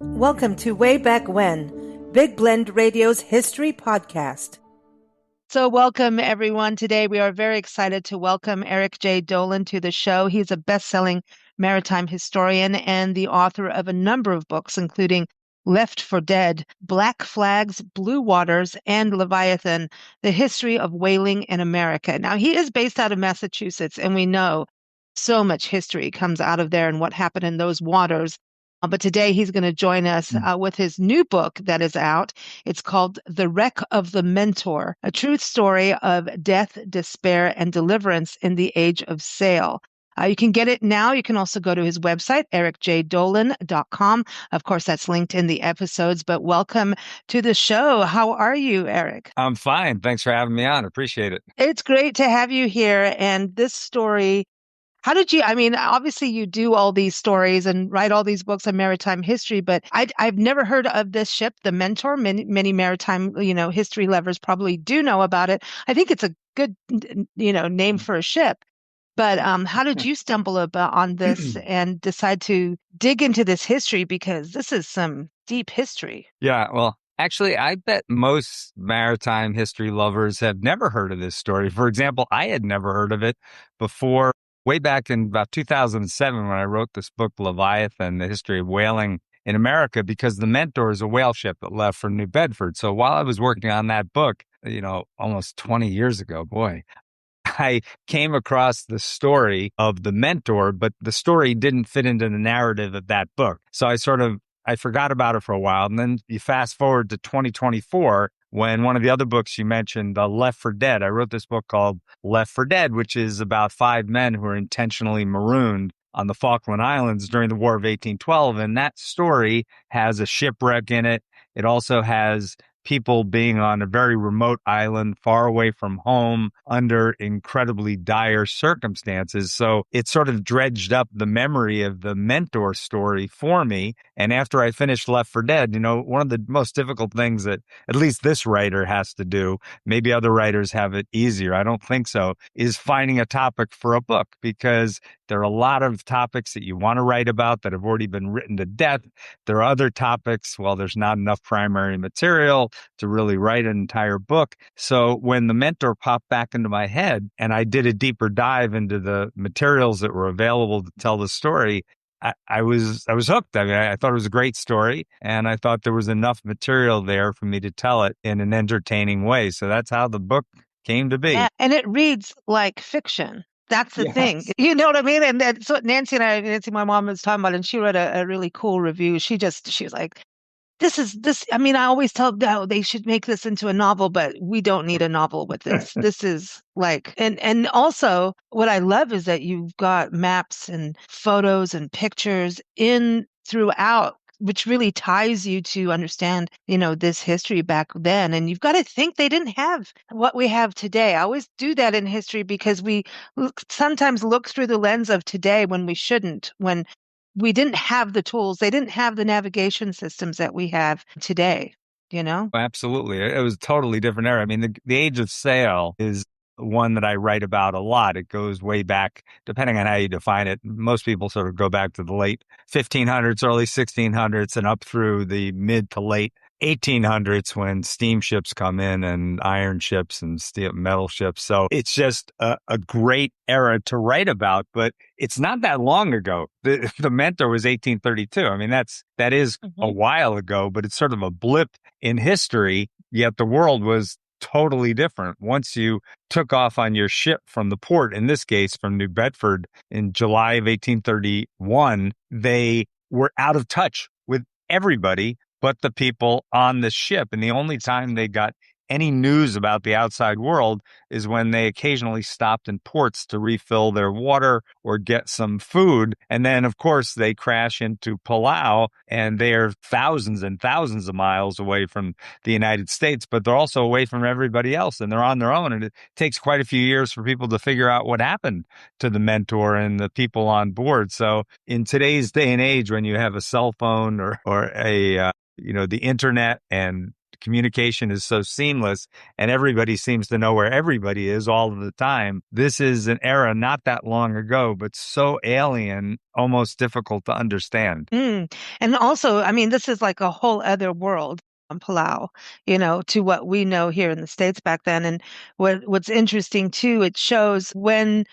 Welcome to Way Back When, Big Blend Radio's history podcast. So welcome, everyone. Today, we are very excited to welcome Eric Jay Dolin to the show. He's a best-selling maritime historian and the author of a number of books, including Left for Dead, Black Flags, Blue Waters, and Leviathan, The History of Whaling in America. Now, he is based out of Massachusetts, and we know so much history comes out of there and what happened in those waters. But today he's going to join us with his new book that is out. It's called The Wreck of the Mentor, a true story of death, despair, and deliverance in the age of sail. You can get it now. You can also go to his website, ericjdolin.com. Of course, that's linked in the episodes, but welcome to the show. How are you, Eric? I'm fine. Thanks for having me on. Appreciate it. It's great to have you here. And this story, how did you, obviously you do all these stories and write all these books on maritime history, but I've never heard of this ship, the Mentor. Many maritime, history lovers probably do know about it. I think it's a good, name for a ship. But how did you stumble on this and decide to dig into this history? Because this is some deep history. Yeah, well, actually, I bet most maritime history lovers have never heard of this story. For example, I had never heard of it before. Way back in about 2007 when I wrote this book, Leviathan, The History of Whaling in America, because the Mentor is a whale ship that left from New Bedford. So while I was working on that book, almost 20 years ago, boy, I came across the story of the Mentor, but the story didn't fit into the narrative of that book. So I forgot about it for a while. And then you fast forward to 2024, when one of the other books you mentioned, Left for Dead, I wrote this book called Left for Dead, which is about 5 men who were intentionally marooned on the Falkland Islands during the War of 1812. And that story has a shipwreck in it. It also has people being on a very remote island, far away from home, under incredibly dire circumstances. So it sort of dredged up the memory of the Mentor story for me. And after I finished Left for Dead, one of the most difficult things that at least this writer has to do, maybe other writers have it easier, I don't think so, is finding a topic for a book, because there are a lot of topics that you want to write about that have already been written to death. There are other topics, well, there's not enough primary material to really write an entire book. So when the Mentor popped back into my head and I did a deeper dive into the materials that were available to tell the story, I was hooked. I thought it was a great story, and I thought there was enough material there for me to tell it in an entertaining way. So that's how the book came to be. Yeah, and it reads like fiction. That's the thing. You know what I mean? And that's what Nancy, my mom, was talking about, and she read a really cool review. She was like, I always tell them, no, they should make this into a novel, but we don't need a novel with this. This is like, and also what I love is that you've got maps and photos and pictures in throughout, which really ties you to understand, this history back then. And you've got to think they didn't have what we have today. I always do that in history because we sometimes look through the lens of today when we shouldn't, when we didn't have the tools. They didn't have the navigation systems that we have today, Absolutely. It was a totally different era. The age of sail is one that I write about a lot. It goes way back, depending on how you define it. Most people sort of go back to the late 1500s, early 1600s, and up through the mid to late 1800s when steamships come in and iron ships and steel metal ships. So it's just a great era to write about, but it's not that long ago. The Mentor was 1832. That is a while ago, but it's sort of a blip in history, yet the world was totally different. Once you took off on your ship from the port, in this case from New Bedford in July of 1831, they were out of touch with everybody but the people on the ship. And the only time they got any news about the outside world is when they occasionally stopped in ports to refill their water or get some food. And then, of course, they crash into Palau, and they're thousands and thousands of miles away from the United States, but they're also away from everybody else, and they're on their own. And it takes quite a few years for people to figure out what happened to the Mentor and the people on board. So in today's day and age, when you have a cell phone or the internet and communication is so seamless and everybody seems to know where everybody is all of the time. This is an era not that long ago, but so alien, almost difficult to understand. And also, I mean, this is like a whole other world on Palau, to what we know here in the States back then. And what's interesting too, it shows when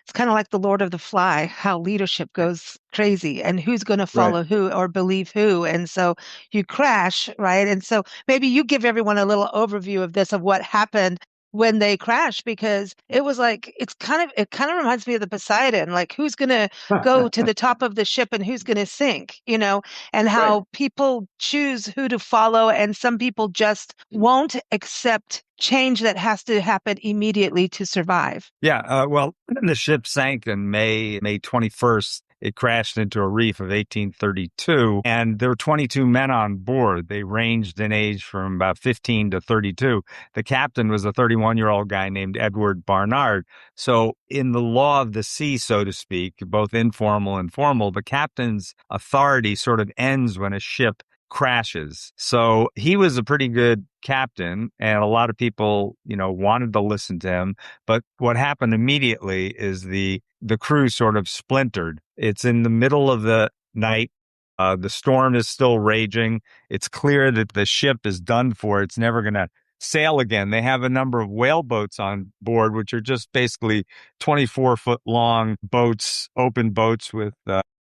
it's kind of like the Lord of the Fly, how leadership goes crazy and who's going to Right. follow who or believe who. And so you crash, right? And so maybe you give everyone a little overview of this, of what happened when they crashed, because it was like, it kind of reminds me of the Poseidon, like who's going to go to the top of the ship and who's going to sink, and Right. how people choose who to follow. And some people just won't accept change that has to happen immediately to survive. Yeah. Well, the ship sank in May 21st. It crashed into a reef of 1832, and there were 22 men on board. They ranged in age from about 15 to 32. The captain was a 31-year-old guy named Edward Barnard. So in the law of the sea, so to speak, both informal and formal, the captain's authority sort of ends when a ship crashes. So he was a pretty good captain, and a lot of people, wanted to listen to him. But what happened immediately is the crew sort of splintered. It's in the middle of the night. The storm is still raging. It's clear that the ship is done for. It's never going to sail again. They have a number of whaleboats on board, which are just basically 24-foot long boats, open boats with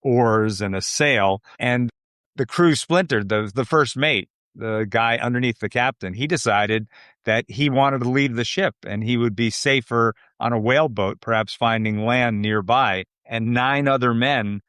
oars and a sail. And the crew splintered. The first mate, the guy underneath the captain, he decided that he wanted to leave the ship and he would be safer on a whaleboat, perhaps finding land nearby. And 9 other men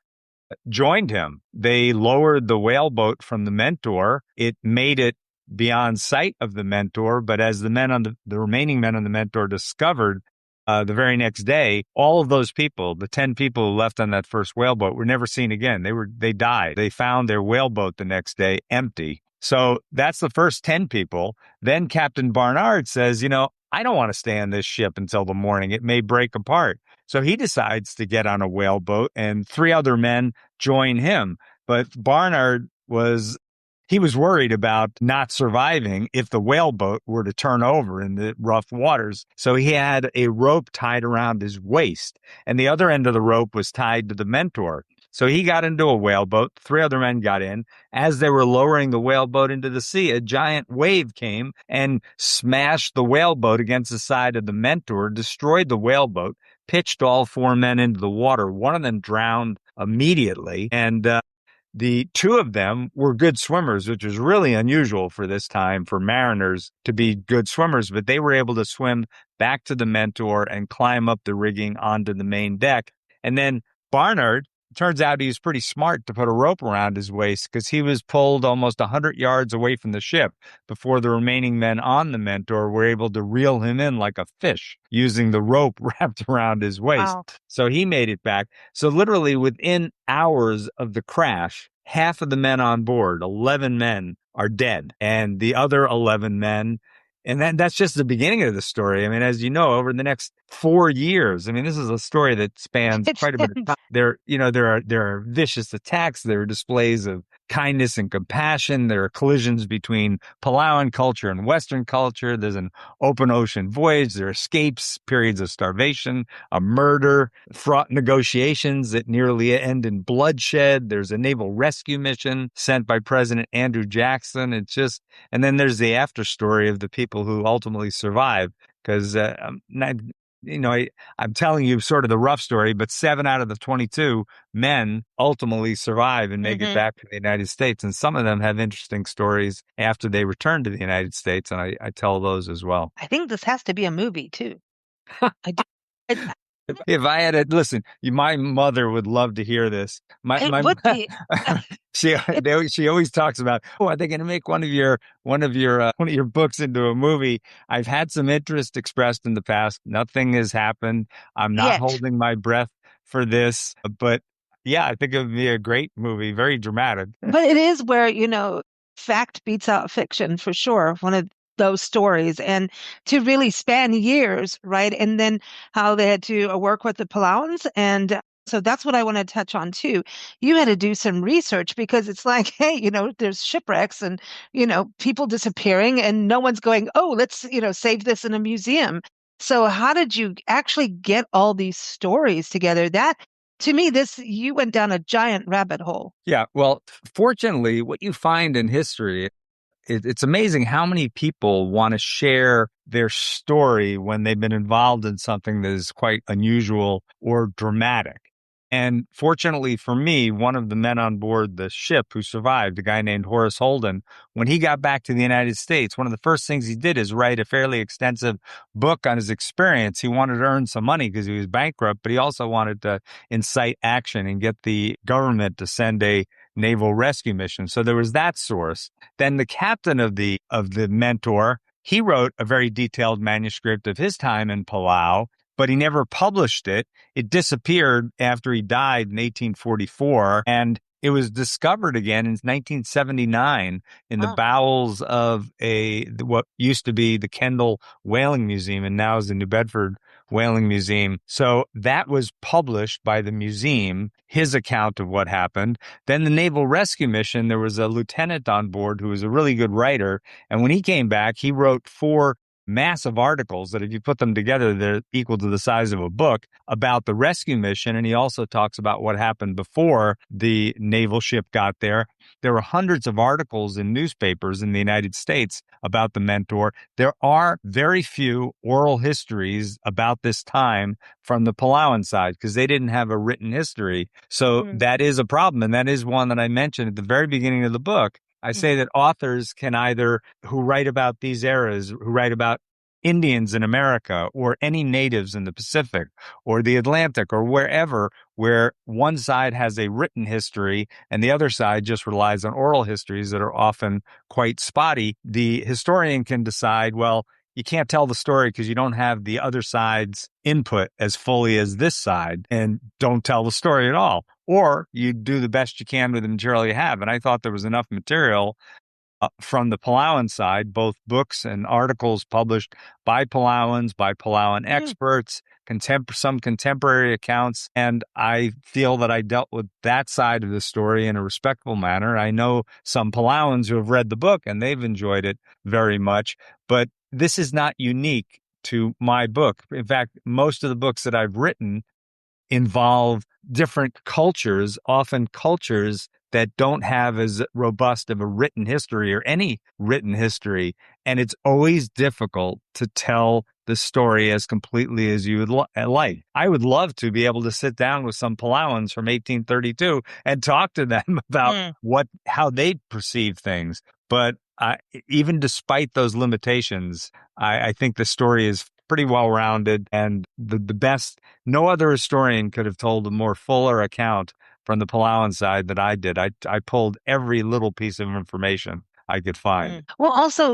joined him. They lowered the whaleboat from the Mentor. It made it beyond sight of the Mentor, but as the remaining men on the Mentor discovered the very next day, all of those people, the 10 people who left on that first whaleboat, were never seen again. They died. They found their whaleboat the next day empty. So that's the first 10 people. Then Captain Barnard says, I don't want to stay on this ship until the morning. It may break apart. So he decides to get on a whaleboat, and 3 other men join him. But Barnard was worried about not surviving if the whaleboat were to turn over in the rough waters. So he had a rope tied around his waist, and the other end of the rope was tied to the Mentor. So he got into a whaleboat. 3 other men got in. As they were lowering the whaleboat into the sea, a giant wave came and smashed the whaleboat against the side of the Mentor, destroyed the whaleboat, pitched all 4 men into the water. One of them drowned immediately, and the 2 of them were good swimmers, which was really unusual for this time for mariners to be good swimmers, but they were able to swim back to the Mentor and climb up the rigging onto the main deck. And then Barnard, turns out he was pretty smart to put a rope around his waist, because he was pulled almost 100 yards away from the ship before the remaining men on the Mentor were able to reel him in like a fish using the rope wrapped around his waist. Wow. So he made it back. So literally within hours of the crash, half of the men on board, 11 men, are dead. And the other 11 men, and that's just the beginning of the story. I mean, as you know, over the next 4 years, I mean, this is a story that spans quite a bit of time. There are vicious attacks. There are displays of kindness and compassion. There are collisions between Palauan culture and Western culture. There's an open ocean voyage. There are escapes, periods of starvation, a murder, fraught negotiations that nearly end in bloodshed. There's a naval rescue mission sent by President Andrew Jackson. And then there's the after story of the people who ultimately survive, because I'm telling you sort of the rough story, but 7 out of the 22 men ultimately survive and make it back to the United States. And some of them have interesting stories after they return to the United States, and I tell those as well. I think this has to be a movie too. I do. If I had to listen, my mother would love to hear this. It would be. She always talks about, are they going to make one of your books into a movie? I've had some interest expressed in the past. Nothing has happened. I'm not holding my breath for this, but yeah, I think it would be a great movie, very dramatic. But it is where, fact beats out fiction for sure. One of those stories, and to really span years, right? And then how they had to work with the Palauans and So that's what I want to touch on too. You had to do some research because it's like, hey, there's shipwrecks and, people disappearing and no one's going, oh, let's, save this in a museum. So how did you actually get all these stories together? That to me, you went down a giant rabbit hole. Yeah. Well, fortunately, what you find in history, it's amazing how many people want to share their story when they've been involved in something that is quite unusual or dramatic. And fortunately for me, one of the men on board the ship who survived, a guy named Horace Holden, when he got back to the United States, one of the first things he did is write a fairly extensive book on his experience. He wanted to earn some money because he was bankrupt, but he also wanted to incite action and get the government to send a naval rescue mission. So there was that source. Then the captain of the Mentor, he wrote a very detailed manuscript of his time in Palau, but he never published it. It disappeared after he died in 1844, and it was discovered again in 1979 in the bowels of what used to be the Kendall Whaling Museum and now is the New Bedford Whaling Museum. So that was published by the museum, his account of what happened. Then the Naval Rescue Mission, there was a lieutenant on board who was a really good writer. And when he came back, he wrote 4 massive articles that if you put them together, they're equal to the size of a book about the rescue mission. And he also talks about what happened before the naval ship got there. There were hundreds of articles in newspapers in the United States about the Mentor. There are very few oral histories about this time from the Palauan side because they didn't have a written history. So that is a problem. And that is one that I mentioned at the very beginning of the book. I say that authors can who write about these eras, who write about Indians in America or any natives in the Pacific or the Atlantic or wherever, where one side has a written history and the other side just relies on oral histories that are often quite spotty. The historian can decide, well, you can't tell the story because you don't have the other side's input as fully as this side, and don't tell the story at all. Or you do the best you can with the material you have. And I thought there was enough material from the Palauan side, both books and articles published by Palauans, by Palauan experts, some contemporary accounts. And I feel that I dealt with that side of the story in a respectful manner. I know some Palauans who have read the book and they've enjoyed it very much, but this is not unique to my book. In fact, most of the books that I've written involve different cultures, often cultures that don't have as robust of a written history or any written history. And it's always difficult to tell the story as completely as you would like. I would love to be able to sit down with some Palauans from 1832 and talk to them about how they perceive things. But even despite those limitations, I think the story is pretty well-rounded, and the best, no other historian could have told a more fuller account from the Palauan side that I did. I pulled every little piece of information I could find. Well, also,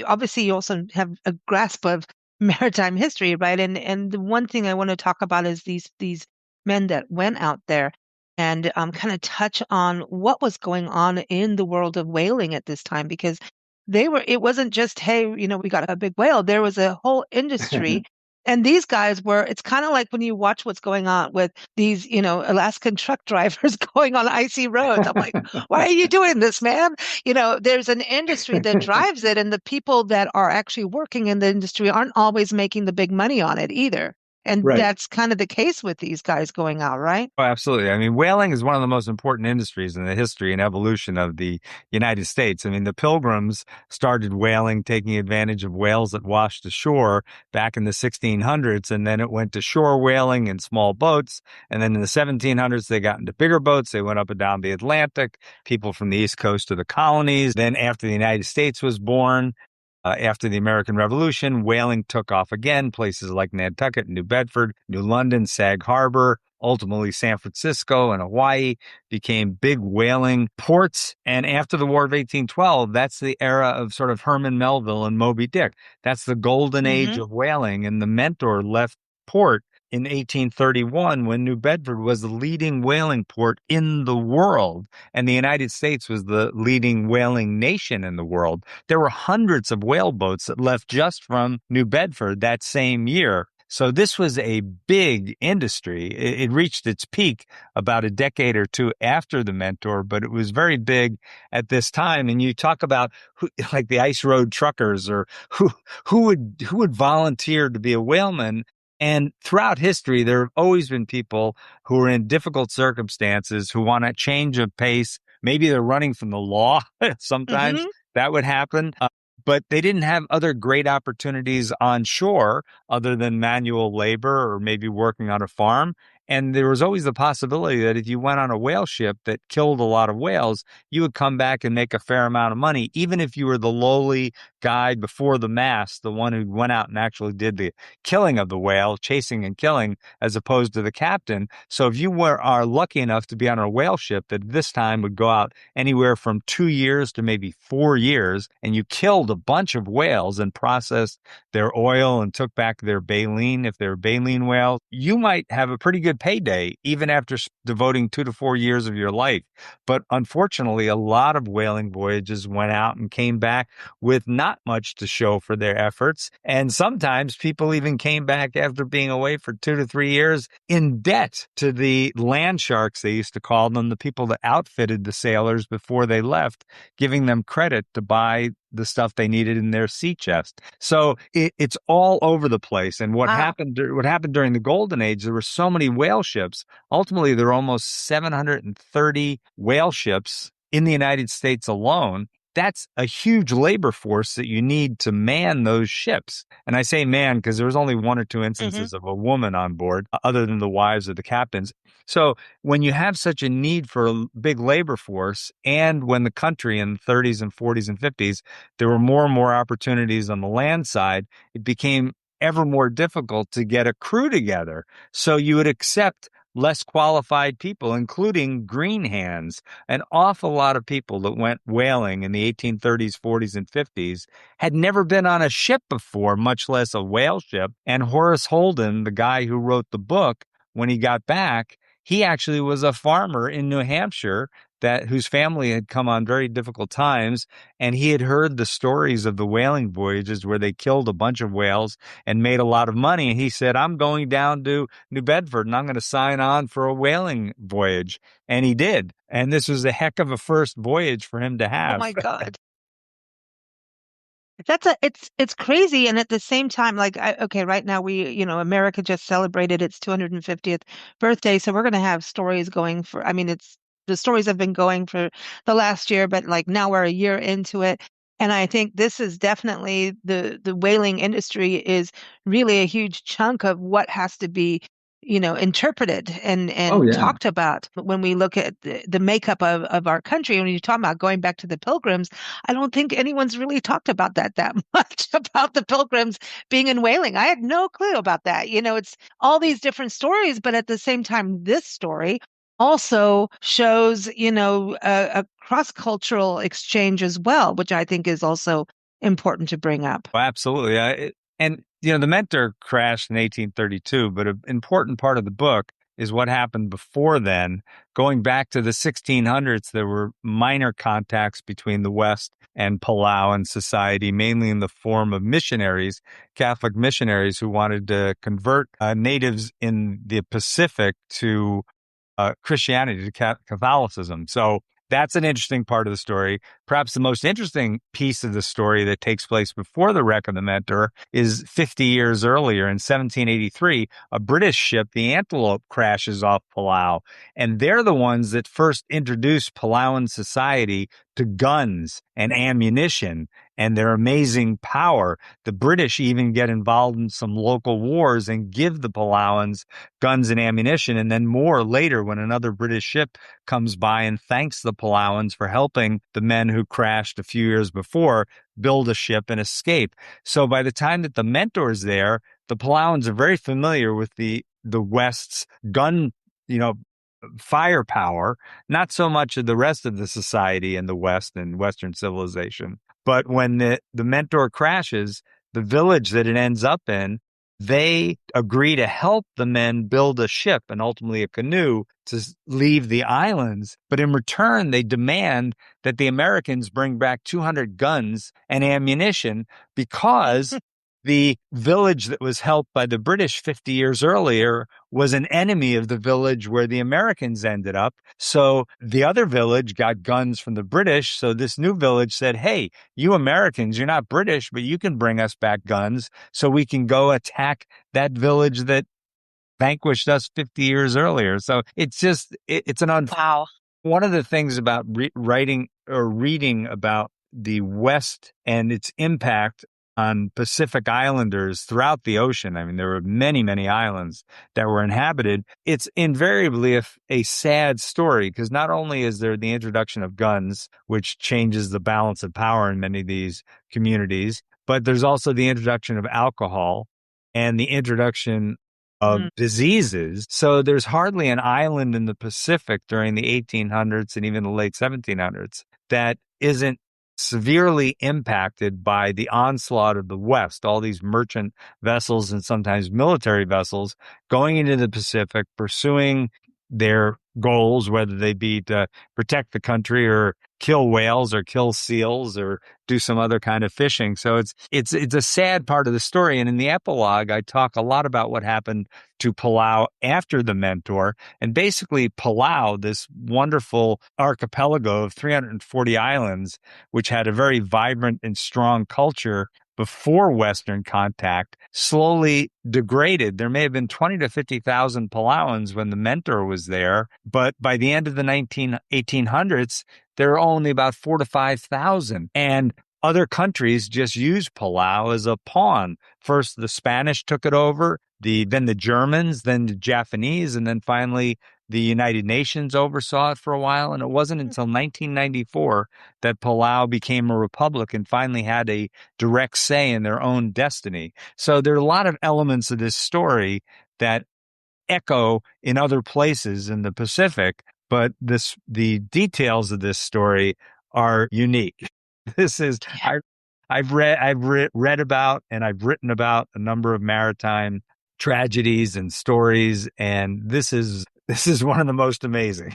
obviously you also have a grasp of maritime history, right? And the one thing I want to talk about is these men that went out there and kind of touch on what was going on in the world of whaling at this time, because it wasn't just, hey, we got a big whale. There was a whole industry. And these guys it's kind of like when you watch what's going on with these, Alaskan truck drivers going on icy roads. I'm like, why are you doing this, man? There's an industry that drives it, and the people that are actually working in the industry aren't always making the big money on it either. And that's kind of the case with these guys going out, right? Oh, absolutely. I mean, whaling is one of the most important industries in the history and evolution of the United States. I mean, the Pilgrims started whaling, taking advantage of whales that washed ashore back in the 1600s. And then it went to shore whaling in small boats. And then in the 1700s, they got into bigger boats. They went up and down the Atlantic, people from the East Coast to the colonies. Then after the United States was born, after the American Revolution, whaling took off again. Places like Nantucket, New Bedford, New London, Sag Harbor, ultimately San Francisco and Hawaii became big whaling ports. And after the War of 1812, that's the era of sort of Herman Melville and Moby Dick. That's the golden age of whaling. And the Mentor left port in 1831 when New Bedford was the leading whaling port in the world, and the United States was the leading whaling nation in the world. There were hundreds of whale boats that left just from New Bedford that same year. So this was a big industry. It reached its peak about a decade or two after the Mentor, but it was very big at this time. And you talk about like the ice road truckers, or who would volunteer to be a whaleman. And throughout history, there have always been people who are in difficult circumstances who want a change of pace. Maybe they're running from the law. Sometimes that would happen. But they didn't have other great opportunities on shore other than manual labor or maybe working on a farm. And there was always the possibility that if you went on a whale ship that killed a lot of whales, you would come back and make a fair amount of money, even if you were the lowly guy before the mast, the one who went out and actually did the killing of the whale, chasing and killing, as opposed to the captain. So if you are lucky enough to be on a whale ship that this time would go out anywhere from 2 years to maybe 4 years, and you killed a bunch of whales and processed their oil and took back their baleen, if they're baleen whales, you might have a pretty good payday, even after devoting 2 to 4 years of your life. But unfortunately, a lot of whaling voyages went out and came back with not much to show for their efforts. And sometimes people even came back after being away for 2 to 3 years in debt to the land sharks, they used to call them, the people that outfitted the sailors before they left, giving them credit to buy the stuff they needed in their sea chest. So it's all over the place. And what happened during the Golden Age, there were so many whale ships. Ultimately, there are almost 730 whale ships in the United States alone. That's a huge labor force that you need to man those ships. And I say man because there was only 1 or 2 instances of a woman on board, other than the wives of the captains. So when you have such a need for a big labor force, and when the country in the 30s and 40s and 50s, there were more and more opportunities on the land side, it became ever more difficult to get a crew together. So you would accept less qualified people, including green hands. An awful lot of people that went whaling in the 1830s, 40s, and 50s had never been on a ship before, much less a whale ship. And Horace Holden, the guy who wrote the book, when he got back, he actually was a farmer in New Hampshire whose family had come on very difficult times, and he had heard the stories of the whaling voyages where they killed a bunch of whales and made a lot of money. And he said, I'm going down to New Bedford and I'm going to sign on for a whaling voyage. And he did. And this was a heck of a first voyage for him to have. Oh my God. It's crazy. And at the same time, like, okay, right now America just celebrated its 250th birthday. So we're going to have stories going the stories have been going for the last year, but like now we're a year into it. And I think this is definitely the whaling industry is really a huge chunk of what has to be interpreted and talked about when we look at the makeup of our country. When you talk about going back to the Pilgrims, I don't think anyone's really talked about that much, about the Pilgrims being in whaling. I had no clue about that. It's all these different stories, but at the same time, this story also shows, a cross-cultural exchange as well, which I think is also important to bring up. Oh, absolutely. And the Mentor crashed in 1832, but an important part of the book is what happened before then. Going back to the 1600s, there were minor contacts between the West and Palauan society, mainly in the form of missionaries, Catholic missionaries who wanted to convert natives in the Pacific to Christianity, to Catholicism. So that's an interesting part of the story. Perhaps the most interesting piece of the story that takes place before the wreck of the Mentor is 50 years earlier in 1783, a British ship, the Antelope, crashes off Palau. And they're the ones that first introduced Palauan society to guns and ammunition and their amazing power. The British even get involved in some local wars and give the Palauans guns and ammunition. And then more later, when another British ship comes by and thanks the Palauans for helping the men who crashed a few years before build a ship and escape. So by the time that the Mentor's there, the Palauans are very familiar with the West's gun, firepower, not so much of the rest of the society in the West and Western civilization. But when the Mentor crashes, the village that it ends up in, they agree to help the men build a ship and ultimately a canoe to leave the islands. But in return, they demand that the Americans bring back 200 guns and ammunition because the village that was helped by the British 50 years earlier was an enemy of the village where the Americans ended up. So the other village got guns from the British. So this new village said, hey, you Americans, you're not British, but you can bring us back guns so we can go attack that village that vanquished us 50 years earlier. So it's an Wow. one of the things about writing or reading about the West and its impact on Pacific Islanders throughout the ocean. I mean, there were many, many islands that were inhabited. It's invariably a sad story because not only is there the introduction of guns, which changes the balance of power in many of these communities, but there's also the introduction of alcohol and the introduction of diseases. So there's hardly an island in the Pacific during the 1800s and even the late 1700s that isn't severely impacted by the onslaught of the West, all these merchant vessels and sometimes military vessels going into the Pacific, pursuing their goals, whether they be to protect the country or kill whales or kill seals or do some other kind of fishing. So it's a sad part of the story. And in the epilogue, I talk a lot about what happened to Palau after the Mentor. And basically Palau, this wonderful archipelago of 340 islands, which had a very vibrant and strong culture before Western contact, slowly degraded. There may have been 20 to 50,000 Palauans when the Mentor was there, but by the end of the 1800s, there were only about 4 to 5,000. And other countries just used Palau as a pawn. First, the Spanish took it over, then the Germans, then the Japanese, and then finally the United Nations oversaw it for a while. And it wasn't until 1994 that Palau became a republic and finally had a direct say in their own destiny. So there are a lot of elements of this story that echo in other places in the Pacific, but the details of this story are unique. This is I've read about and I've written about a number of maritime tragedies and stories, and this is one of the most amazing.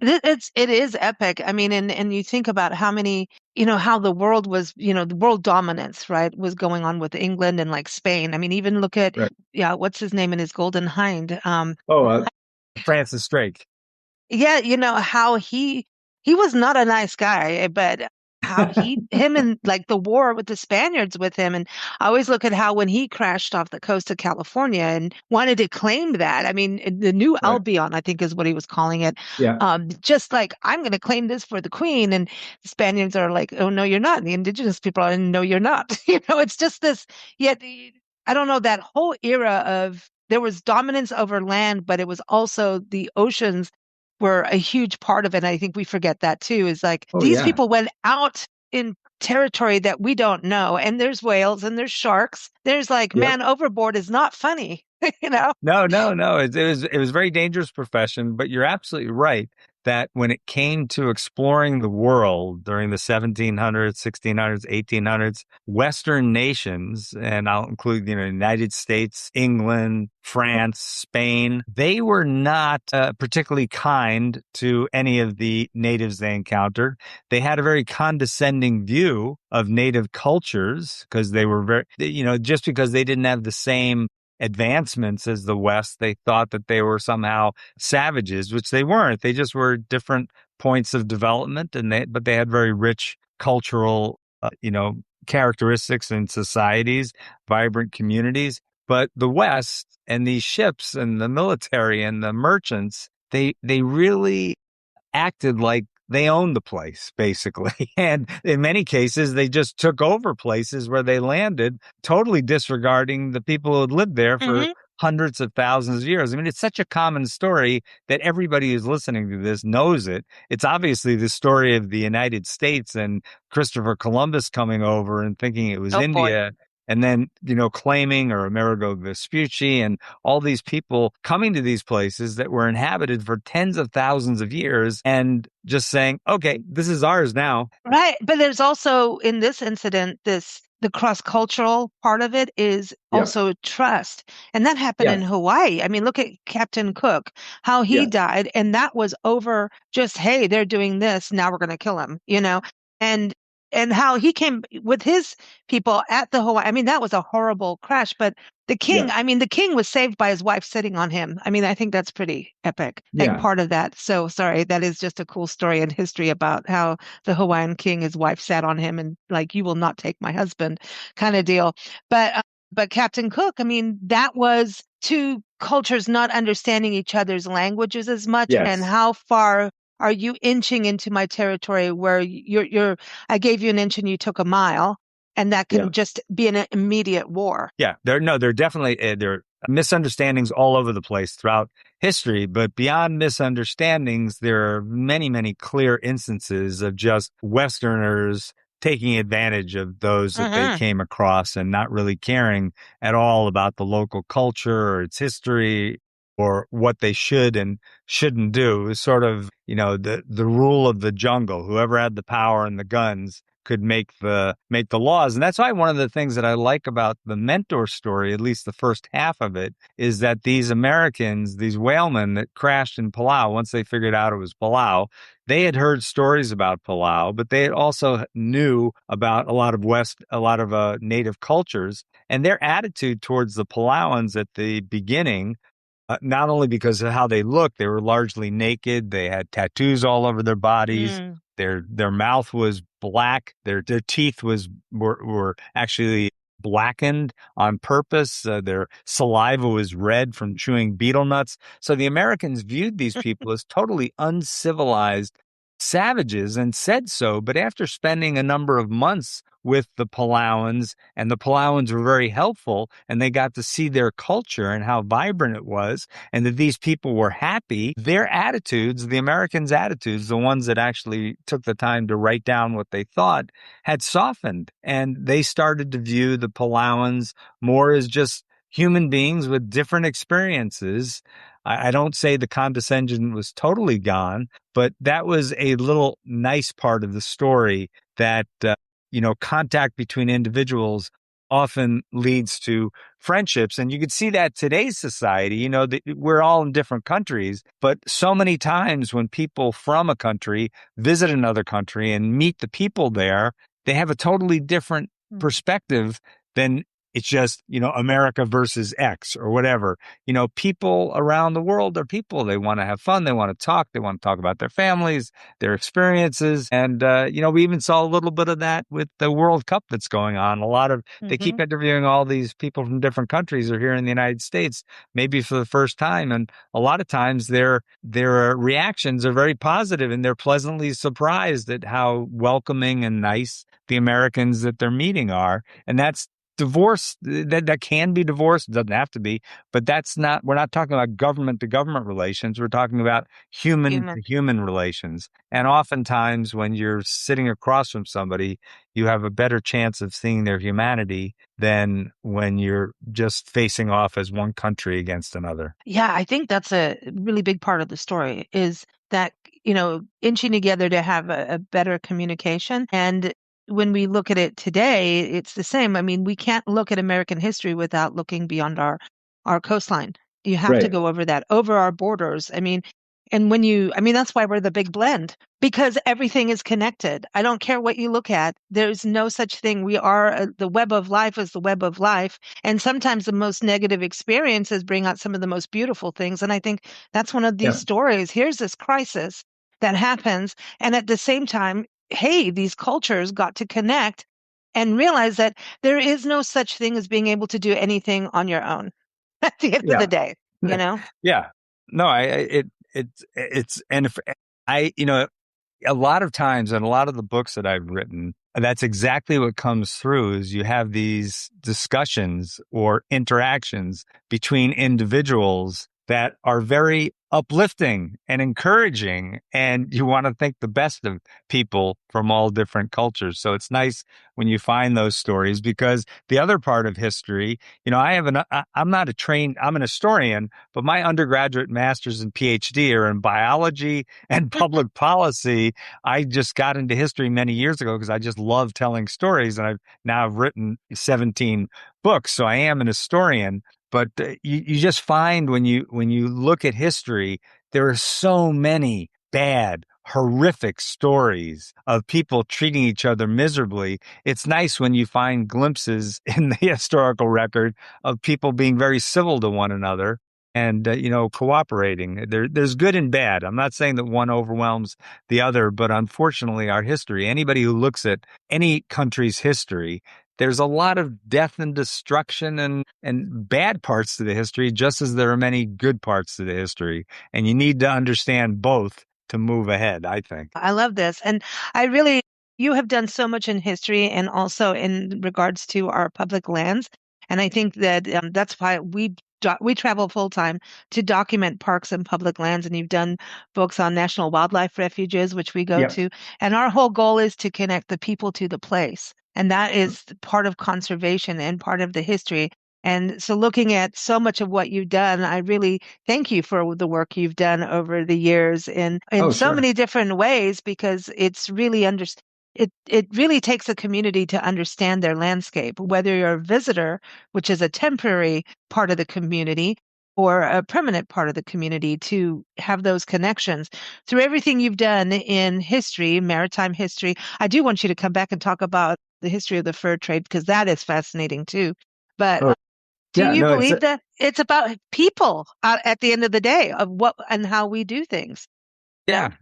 It is epic. I mean, and you think about how many, how the world was, the world dominance, right, was going on with England and like Spain. I mean, even look at, Right. what's his name in his Golden Hind? Francis Drake. Yeah, how he was not a nice guy, but how him and like the war with the Spaniards with him. And I always look at how when he crashed off the coast of California and wanted to claim that, I mean, the new Right. Albion, I think is what he was calling it. Yeah. Just like, I'm going to claim this for the Queen. And the Spaniards are like, oh, no, you're not. And the indigenous people are, no, you're not. It's just this, yet I don't know, that whole era of there was dominance over land, but it was also the oceans were a huge part of it. And I think we forget that too, is like these people went out in territory that we don't know. And there's whales and there's sharks. There's like, man overboard is not funny, No. It was a very dangerous profession, but you're absolutely right that when it came to exploring the world during the 1700s, 1600s, 1800s, Western nations, and I'll include, United States, England, France, Spain, they were not particularly kind to any of the natives they encountered. They had a very condescending view of native cultures because they were very, just because they didn't have the same advancements as the West, they thought that they were somehow savages, which they weren't. They just were different points of development, but they had very rich cultural, characteristics and societies, vibrant communities. But the West and these ships and the military and the merchants, they really acted like they owned the place, basically. And in many cases, they just took over places where they landed, totally disregarding the people who had lived there for hundreds of thousands of years. I mean, it's such a common story that everybody who's listening to this knows it. It's obviously the story of the United States and Christopher Columbus coming over and thinking it was India. Boy. And then, claiming, or Amerigo Vespucci, and all these people coming to these places that were inhabited for tens of thousands of years and just saying, okay, this is ours now. Right. But there's also, in this incident, the cross-cultural part of it is also trust. And that happened in Hawaii. I mean, look at Captain Cook, how he died. And that was over just, hey, they're doing this. Now we're going to kill him, And and how he came with his people at the Hawaii. I mean, that was a horrible crash, but the king, Yeah. I mean, the king was saved by his wife sitting on him. I mean, I think that's pretty epic, like Yeah. part of that. So sorry, that is just a cool story in history about how the Hawaiian king, his wife sat on him and like, you will not take my husband kind of deal. But Captain Cook, I mean, that was two cultures not understanding each other's languages as much. And Yes. how far are you inching into my territory where I gave you an inch and you took a mile, and that can Yeah. just be an immediate war. Yeah, they're definitely there are misunderstandings all over the place throughout history, but beyond misunderstandings, there are many, many clear instances of just Westerners taking advantage of those that they came across and not really caring at all about the local culture or its history or what they should and shouldn't do. It was sort of, the rule of the jungle. Whoever had the power and the guns could make the laws. And that's why one of the things that I like about the Mentor story, at least the first half of it, is that these Americans, these whalemen that crashed in Palau, once they figured out it was Palau, they had heard stories about Palau, but they also knew about a lot of native cultures, and their attitude towards the Palauans at the beginning, not only because of how they looked, they were largely naked. They had tattoos all over their bodies. Their mouth was black. Their teeth were actually blackened on purpose. Their saliva was red from chewing betel nuts. So the Americans viewed these people as totally uncivilized savages and said so. But after spending a number of months with the Palauans, and the Palauans were very helpful, and they got to see their culture and how vibrant it was, and that these people were happy, their attitudes, the Americans' attitudes, the ones that actually took the time to write down what they thought, had softened. And they started to view the Palauans more as just human beings with different experiences. I don't say the condescension was totally gone, but that was a little nice part of the story that, contact between individuals often leads to friendships. And you could see that today's society, we're all in different countries, but so many times when people from a country visit another country and meet the people there, they have a totally different perspective than it's just, America versus X or whatever. People around the world are people. They want to have fun. They want to talk. They want to talk about their families, their experiences. And, we even saw a little bit of that with the World Cup that's going on. They keep interviewing all these people from different countries are here in the United States, maybe for the first time. And a lot of times their reactions are very positive, and they're pleasantly surprised at how welcoming and nice the Americans that they're meeting are. And that's divorce that can be divorced. It doesn't have to be, but we're not talking about government to government relations. We're talking about human to human relations. And oftentimes when you're sitting across from somebody, you have a better chance of seeing their humanity than when you're just facing off as one country against another. Yeah, I think that's a really big part of the story is that, inching together to have a better communication. And when we look at it today, it's the same. I mean, we can't look at American history without looking beyond our coastline. You have to go over our borders. I mean, that's why we're the big blend, because everything is connected. I don't care what you look at. There's no such thing. We are the web of life is the web of life. And sometimes the most negative experiences bring out some of the most beautiful things. And I think that's one of these stories. Here's this crisis that happens. And at the same time, hey, these cultures got to connect and realize that there is no such thing as being able to do anything on your own at the end of the day, Yeah. No, a lot of times in a lot of the books that I've written, that's exactly what comes through is you have these discussions or interactions between individuals that are very uplifting and encouraging, and you want to think the best of people from all different cultures. So it's nice when you find those stories, because the other part of history, I'm an historian, but my undergraduate, master's, and PhD are in biology and public policy. I just got into history many years ago because I just love telling stories, and I've now written 17 books. So I am an historian. But you just find when you look at history, there are so many bad, horrific stories of people treating each other miserably. It's nice when you find glimpses in the historical record of people being very civil to one another and, cooperating. There's good and bad. I'm not saying that one overwhelms the other, but unfortunately, our history, anybody who looks at any country's history, there's a lot of death and destruction and bad parts to the history, just as there are many good parts to the history. And you need to understand both to move ahead, I think. I love this. And you have done so much in history and also in regards to our public lands. And I think that that's why we travel full time to document parks and public lands. And you've done books on national wildlife refuges, which we go to. And our whole goal is to connect the people to the place. And that is part of conservation and part of the history. And so looking at so much of what you've done, I really thank you for the work you've done over the years in so many different ways, because it's really it really takes a community to understand their landscape, whether you're a visitor, which is a temporary part of the community, or a permanent part of the community, to have those connections through everything you've done in history, maritime history. I do want you to come back and talk about the history of the fur trade, because that is fascinating too. But do you believe that it's about people at the end of the day of what and how we do things? Yeah,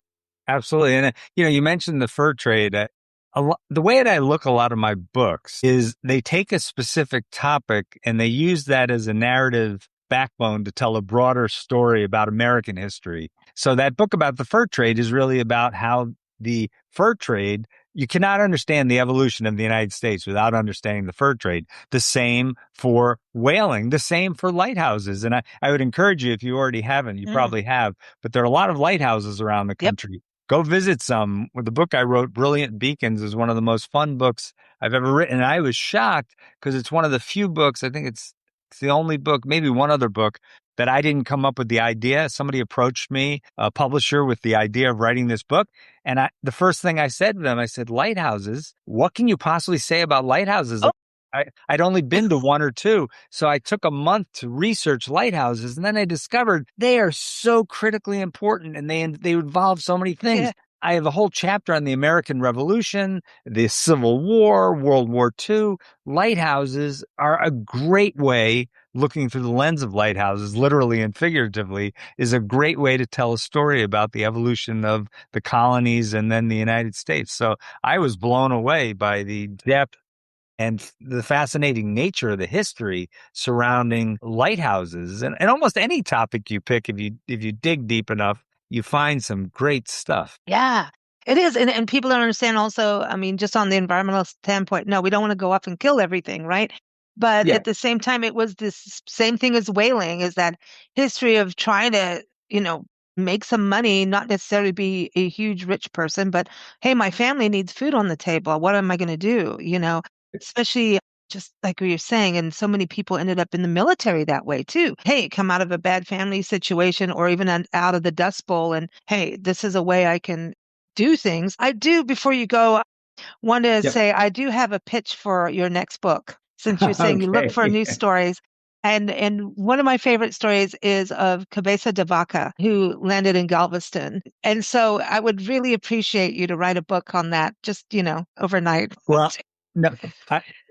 absolutely. And, you mentioned the fur trade. The way that I look a lot of my books is they take a specific topic and they use that as a narrative backbone to tell a broader story about American history. So that book about the fur trade is really about how the fur trade, you cannot understand the evolution of the United States without understanding the fur trade. The same for whaling, the same for lighthouses. And I would encourage you, if you already haven't, you probably have, but there are a lot of lighthouses around the country. Go visit some. The book I wrote, Brilliant Beacons, is one of the most fun books I've ever written. And I was shocked because it's one of the few books, I think it's the only book, maybe one other book, that I didn't come up with the idea. Somebody approached me, a publisher, with the idea of writing this book. And the first thing I said to them, I said, lighthouses? What can you possibly say about lighthouses? I'd only been to one or two. So I took a month to research lighthouses. And then I discovered they are so critically important and they involve so many things. Yeah. I have a whole chapter on the American Revolution, the Civil War, World War II. Lighthouses are a great way, looking through the lens of lighthouses, literally and figuratively, is a great way to tell a story about the evolution of the colonies and then the United States. So I was blown away by the depth and the fascinating nature of the history surrounding lighthouses. And almost any topic you pick, if you dig deep enough, you find some great stuff. Yeah, it is. And people don't understand also, I mean, just on the environmental standpoint, no, we don't want to go off and kill everything, right? But at the same time, it was this same thing as whaling, is that history of trying to, make some money, not necessarily be a huge rich person, but hey, my family needs food on the table. What am I going to do? Especially just like what you're saying, and so many people ended up in the military that way too. Hey, come out of a bad family situation or even out of the Dust Bowl, and hey, this is a way I can do things. I do, before you go, want to say I do have a pitch for your next book, since you're saying you look for new stories. And one of my favorite stories is of Cabeza de Vaca, who landed in Galveston. And so I would really appreciate you to write a book on that, just, overnight. Well, no,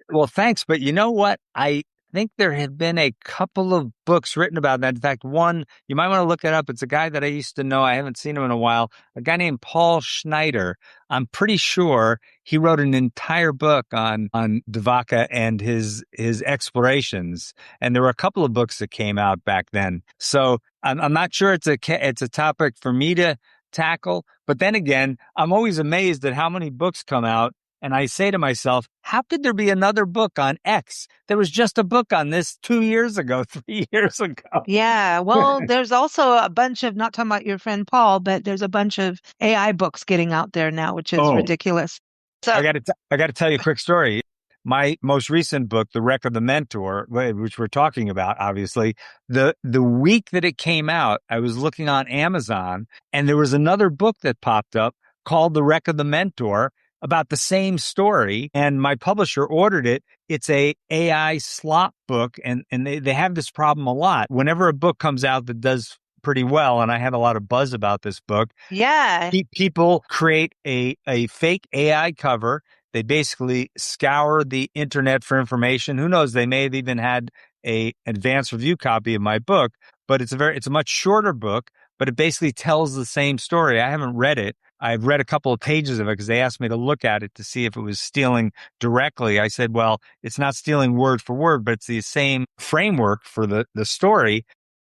well, thanks. But you know what? I think there have been a couple of books written about that. In fact, one, you might want to look it up. It's a guy that I used to know. I haven't seen him in a while. A guy named Paul Schneider. I'm pretty sure he wrote an entire book on De Vaca and his explorations. And there were a couple of books that came out back then. So I'm not sure it's a topic for me to tackle. But then again, I'm always amazed at how many books come out. And I say to myself, how could there be another book on X? There was just a book on this 2 years ago, 3 years ago. Yeah, well, there's also a bunch of, not talking about your friend Paul, but there's a bunch of AI books getting out there now, which is ridiculous. So I got to tell you a quick story. My most recent book, The Wreck of the Mentor, which we're talking about, obviously, the week that it came out, I was looking on Amazon and there was another book that popped up called The Wreck of the Mentor, about the same story, and my publisher ordered it. It's a AI slop book, and they have this problem a lot. Whenever a book comes out that does pretty well, and I had a lot of buzz about this book. Yeah. People create a fake AI cover. They basically scour the internet for information. Who knows? They may have even had a advanced review copy of my book, but it's a much shorter book, but it basically tells the same story. I haven't read it. I've read a couple of pages of it because they asked me to look at it to see if it was stealing directly. I said, well, it's not stealing word for word, but it's the same framework for the story.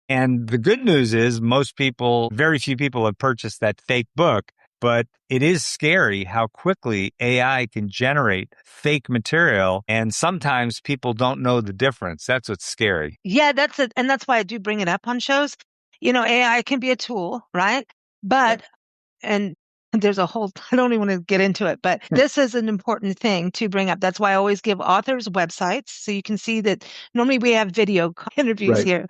And the good news is very few people have purchased that fake book, but it is scary how quickly AI can generate fake material. And sometimes people don't know the difference. That's what's scary. Yeah, that's it. And that's why I do bring it up on shows. AI can be a tool, right? But, and there's a whole, I don't even want to get into it, but this is an important thing to bring up. That's why I always give authors websites. So you can see that normally we have video interviews here.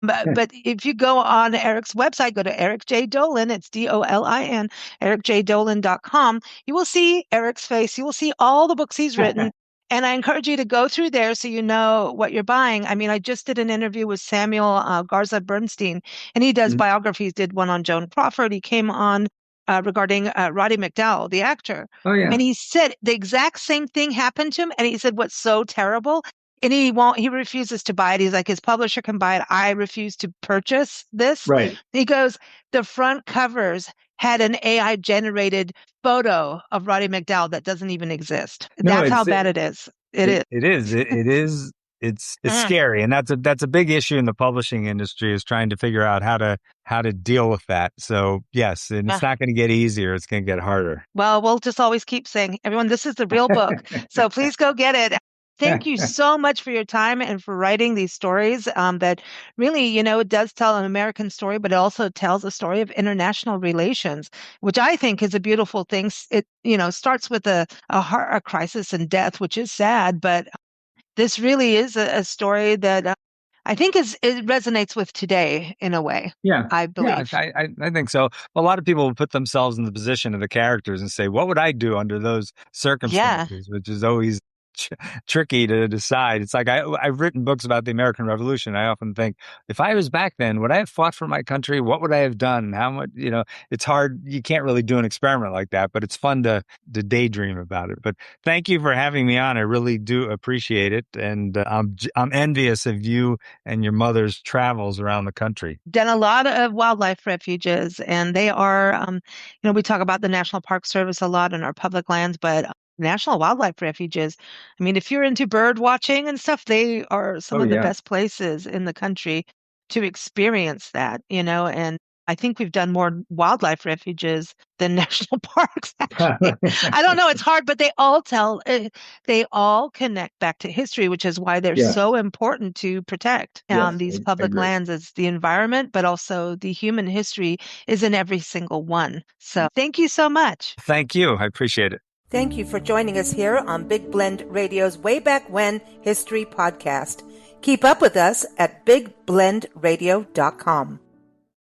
But if you go on Eric's website, go to Eric Jay Dolin, it's Dolin, ericjdolin.com, you will see Eric's face. You will see all the books he's written. And I encourage you to go through there so you know what you're buying. I mean, I just did an interview with Samuel Garza Bernstein, and he does biographies, did one on Joan Crawford. He came on regarding Roddy McDowall, the actor. Oh, yeah. And he said the exact same thing happened to him. And he said, what's so terrible? And he refuses to buy it. He's like, his publisher can buy it. I refuse to purchase this. Right. He goes, the front covers had an AI generated photo of Roddy McDowall that doesn't even exist. No, That's how bad it is. It is. It's scary. And that's a big issue in the publishing industry, is trying to figure out how to deal with that. So yes, and it's not going to get easier. It's going to get harder. Well, we'll just always keep saying, everyone, this is the real book. So please go get it. Thank you so much for your time and for writing these stories that really, it does tell an American story, but it also tells a story of international relations, which I think is a beautiful thing. It, starts with a crisis and death, which is sad, but this really is a story that I think it resonates with today in a way. Yeah, I believe. Yeah, I think so. A lot of people will put themselves in the position of the characters and say, what would I do under those circumstances? Which is always tricky to decide. It's like I've written books about the American Revolution. I often think, if I was back then, would I have fought for my country? What would I have done? How much, it's hard. You can't really do an experiment like that, but it's fun to daydream about it. But thank you for having me on. I really do appreciate it. And I'm envious of you and your mother's travels around the country. Done a lot of wildlife refuges, and they are, we talk about the National Park Service a lot in our public lands, but National Wildlife Refuges, I mean, if you're into bird watching and stuff, they are some of the best places in the country to experience that, and I think we've done more wildlife refuges than national parks, actually. I don't know, it's hard, but they all connect back to history, which is why they're so important to protect these public lands. As the environment, but also the human history is in every single one. So thank you so much. Thank you. I appreciate it. Thank you for joining us here on Big Blend Radio's Way Back When History Podcast. Keep up with us at bigblendradio.com.